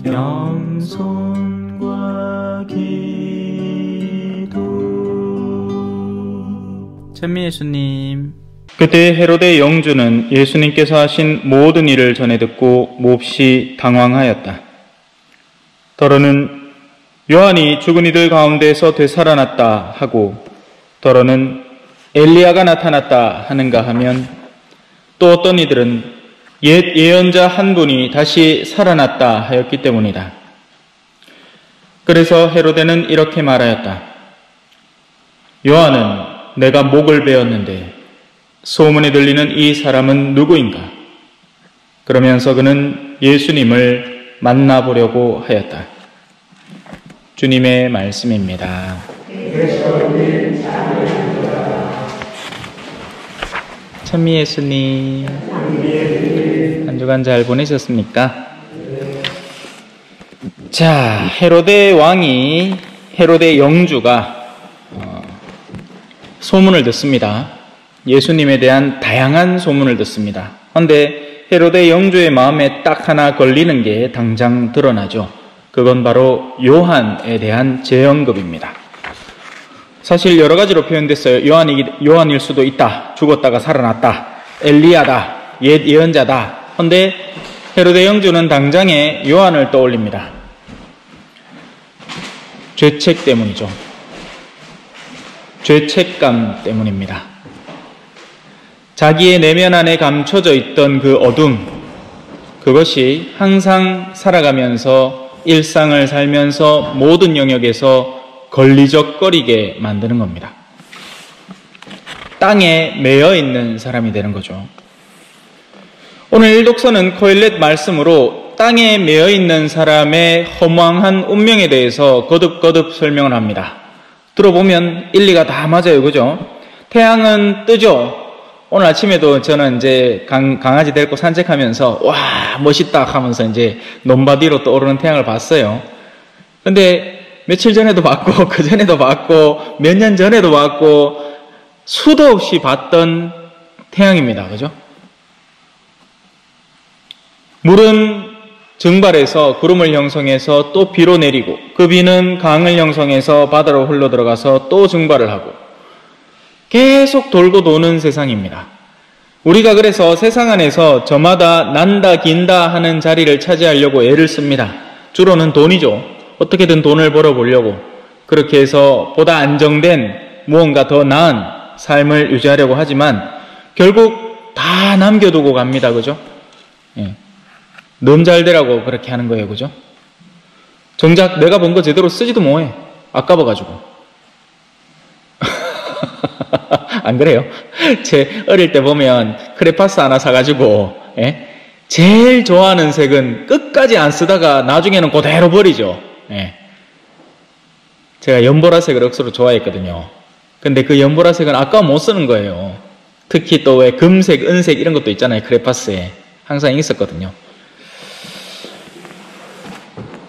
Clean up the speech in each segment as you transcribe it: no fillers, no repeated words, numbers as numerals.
영손과 기도. 찬미 예수님. 그때 헤로데 영주는 예수님께서 하신 모든 일을 전해 듣고 몹시 당황하였다. 더러는 요한이 죽은 이들 가운데서 되살아났다 하고, 더러는 엘리야가 나타났다 하는가 하면, 또 어떤 이들은 옛 예언자 한 분이 다시 살아났다 하였기 때문이다. 그래서 헤로데는 이렇게 말하였다. 요한은 내가 목을 베었는데 소문이 들리는 이 사람은 누구인가? 그러면서 그는 예수님을 만나보려고 하였다. 주님의 말씀입니다. 찬미 예수님, 한 주간 잘 보내셨습니까? 자, 헤로데 왕이, 헤로데 영주가 소문을 듣습니다. 예수님에 대한 다양한 소문을 듣습니다. 그런데 헤로데 영주의 마음에 딱 하나 걸리는 게 당장 드러나죠. 그건 바로 요한에 대한 재언급입니다. 사실 여러 가지로 표현됐어요. 요한일 수도 있다. 죽었다가 살아났다. 엘리야다. 옛 예언자다. 그런데 헤로데 영주는 당장에 요한을 떠올립니다. 죄책 때문이죠. 죄책감 때문입니다. 자기의 내면 안에 감춰져 있던 그 어둠, 그것이 항상 살아가면서 일상을 살면서 모든 영역에서 걸리적거리게 만드는 겁니다. 땅에 매여 있는 사람이 되는 거죠. 오늘 일독서는 코엘렛 말씀으로 땅에 매여 있는 사람의 허망한 운명에 대해서 거듭거듭 설명을 합니다. 들어보면 일리가 다 맞아요. 그죠? 태양은 뜨죠? 오늘 아침에도 저는 이제 강아지 데리고 산책하면서 와, 멋있다 하면서 이제 논바디로 떠오르는 태양을 봤어요. 근데 며칠 전에도 봤고, 그 전에도 봤고, 몇 년 전에도 봤고, 수도 없이 봤던 태양입니다. 그죠? 물은 증발해서 구름을 형성해서 또 비로 내리고, 그 비는 강을 형성해서 바다로 흘러 들어가서 또 증발을 하고, 계속 돌고 도는 세상입니다. 우리가 그래서 세상 안에서 저마다 난다 긴다 하는 자리를 차지하려고 애를 씁니다. 주로는 돈이죠. 어떻게든 돈을 벌어보려고, 그렇게 해서 보다 안정된 무언가 더 나은 삶을 유지하려고 하지만 결국 다 남겨두고 갑니다. 그죠? 예. 너무 잘 되라고 그렇게 하는 거예요. 그죠? 정작 내가 번 거 제대로 쓰지도 못해. 아까워가지고. 안 그래요? 제 어릴 때 보면 크레파스 하나 사가지고, 예? 제일 좋아하는 색은 끝까지 안 쓰다가 나중에는 그대로 버리죠. 예. 제가 연보라색을 억수로 좋아했거든요. 근데 그 연보라색은 아까워 못 쓰는 거예요. 특히 또 왜 금색, 은색 이런 것도 있잖아요. 크레파스에. 항상 있었거든요.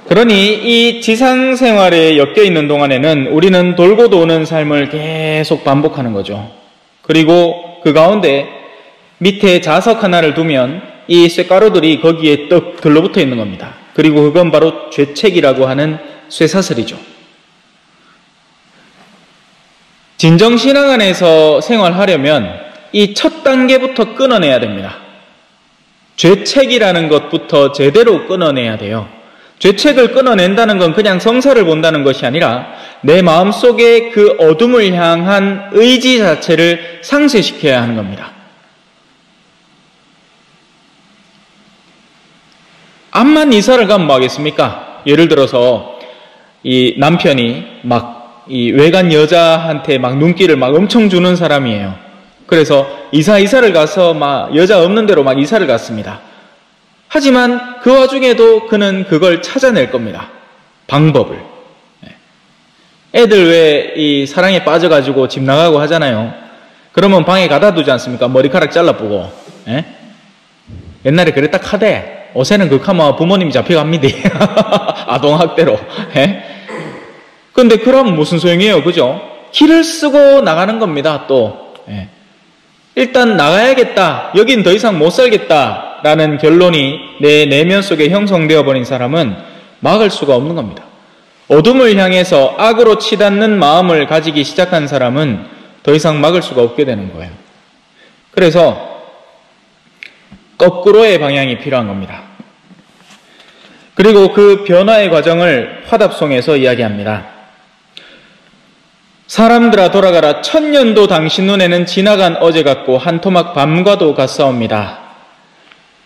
그러니 이 지상 생활에 엮여 있는 동안에는 우리는 돌고 도는 삶을 계속 반복하는 거죠. 그리고 그 가운데 밑에 자석 하나를 두면 이 쇳가루들이 거기에 떡 들러붙어 있는 겁니다. 그리고 그건 바로 죄책이라고 하는 쇠사슬이죠. 진정신앙 안에서 생활하려면 이 첫 단계부터 끊어내야 됩니다. 죄책이라는 것부터 제대로 끊어내야 돼요. 죄책을 끊어낸다는 건 그냥 성사를 본다는 것이 아니라 내 마음속에 그 어둠을 향한 의지 자체를 상쇄시켜야 하는 겁니다. 암만 이사를 가면 뭐 하겠습니까? 예를 들어서 이 남편이 막 이 외간 여자한테 막 눈길을 막 엄청 주는 사람이에요. 그래서 이사를 가서 막 여자 없는 데로 막 이사를 갔습니다. 하지만 그 와중에도 그는 그걸 찾아낼 겁니다. 방법을. 애들 왜 이 사랑에 빠져가지고 집 나가고 하잖아요. 그러면 방에 가다 두지 않습니까? 머리카락 잘라보고. 옛날에 그랬다 카대. 요새는 극하면 부모님이 잡혀갑니다. 아동학대로. 근데 그러면 무슨 소용이에요? 그죠? 길을 쓰고 나가는 겁니다. 또. 일단 나가야겠다. 여긴 더 이상 못 살겠다. 라는 결론이 내 내면 속에 형성되어 버린 사람은 막을 수가 없는 겁니다. 어둠을 향해서 악으로 치닫는 마음을 가지기 시작한 사람은 더 이상 막을 수가 없게 되는 거예요. 그래서 거꾸로의 방향이 필요한 겁니다. 그리고 그 변화의 과정을 화답송에서 이야기합니다. 사람들아 돌아가라. 천년도 당신 눈에는 지나간 어제 같고 한 토막 밤과도 같사옵니다.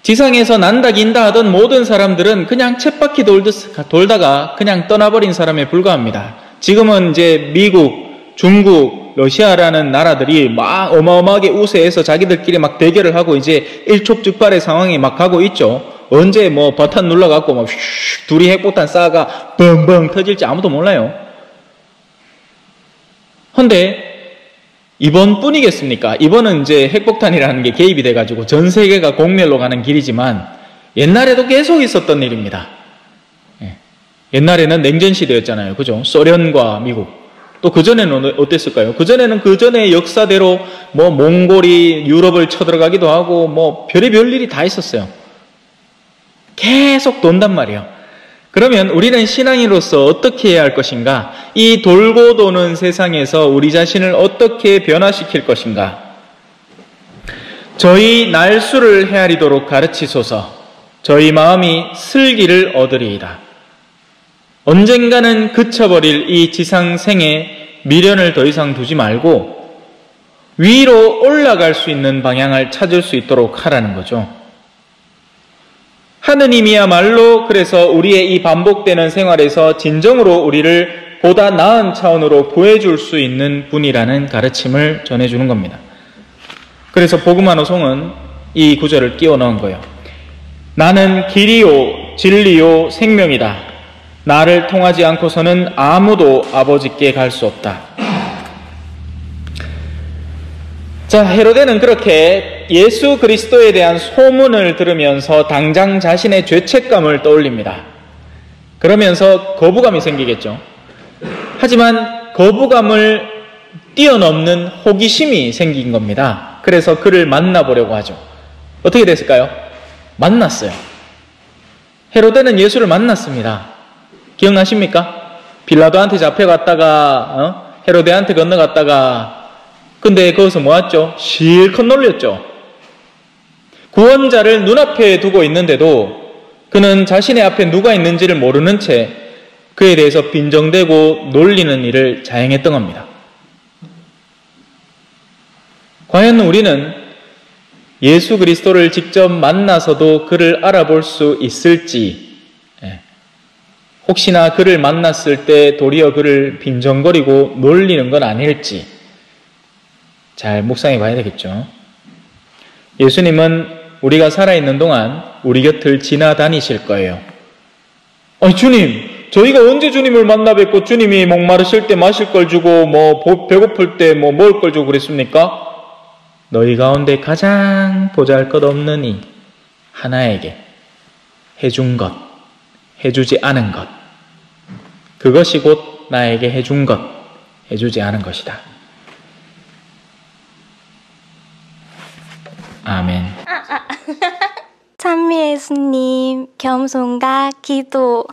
지상에서 난다 긴다 하던 모든 사람들은 그냥 쳇바퀴 돌다가 그냥 떠나버린 사람에 불과합니다. 지금은 이제 미국, 중국, 러시아라는 나라들이 막 어마어마하게 우세해서 자기들끼리 막 대결을 하고 이제 일촉즉발의 상황이 막 가고 있죠. 언제 뭐 버튼 눌러갖고 막 둘이 핵폭탄 쏴가 뻥뻥 터질지 아무도 몰라요. 근데 이번뿐이겠습니까? 이번은 이제 핵폭탄이라는 게 개입이 돼가지고 전 세계가 공멸로 가는 길이지만 옛날에도 계속 있었던 일입니다. 옛날에는 냉전 시대였잖아요. 그죠? 소련과 미국. 또 그전에는 어땠을까요? 그전에는 그전의 역사대로 뭐 몽골이 유럽을 쳐들어가기도 하고 뭐 별의별 일이 다 있었어요. 계속 돈단 말이에요. 그러면 우리는 신앙인으로서 어떻게 해야 할 것인가? 이 돌고 도는 세상에서 우리 자신을 어떻게 변화시킬 것인가? 저희 날수를 헤아리도록 가르치소서. 저희 마음이 슬기를 얻으리이다. 언젠가는 그쳐버릴 이 지상생에 미련을 더 이상 두지 말고 위로 올라갈 수 있는 방향을 찾을 수 있도록 하라는 거죠. 하느님이야말로 그래서 우리의 이 반복되는 생활에서 진정으로 우리를 보다 나은 차원으로 구해줄 수 있는 분이라는 가르침을 전해주는 겁니다. 그래서 복음화노송은 이 구절을 끼워 넣은 거예요. 나는 길이요 진리요 생명이다. 나를 통하지 않고서는 아무도 아버지께 갈 수 없다. 자, 헤로데는 그렇게 예수 그리스도에 대한 소문을 들으면서 당장 자신의 죄책감을 떠올립니다. 그러면서 거부감이 생기겠죠. 하지만 거부감을 뛰어넘는 호기심이 생긴 겁니다. 그래서 그를 만나보려고 하죠. 어떻게 됐을까요? 만났어요. 헤로데는 예수를 만났습니다. 기억나십니까? 빌라도한테 잡혀갔다가 헤로데한테 건너갔다가 근데 거기서 뭐했죠? 실컷 놀렸죠. 구원자를 눈앞에 두고 있는데도 그는 자신의 앞에 누가 있는지를 모르는 채 그에 대해서 빈정대고 놀리는 일을 자행했던 겁니다. 과연 우리는 예수 그리스도를 직접 만나서도 그를 알아볼 수 있을지, 혹시나 그를 만났을 때 도리어 그를 빈정거리고 놀리는 건 아닐지 잘 묵상해 봐야 되겠죠. 예수님은 우리가 살아있는 동안 우리 곁을 지나다니실 거예요. 아니 주님, 저희가 언제 주님을 만나 뵙고 주님이 목마르실 때 마실 걸 주고 뭐 배고플 때 뭐 먹을 걸 주고 그랬습니까? 너희 가운데 가장 보잘것없는 이 하나에게 해준 것, 해주지 않은 것, 그것이 곧 나에게 해준 것, 해주지 않은 것이다. 아멘. 찬미 예수님, 겸손과 기도.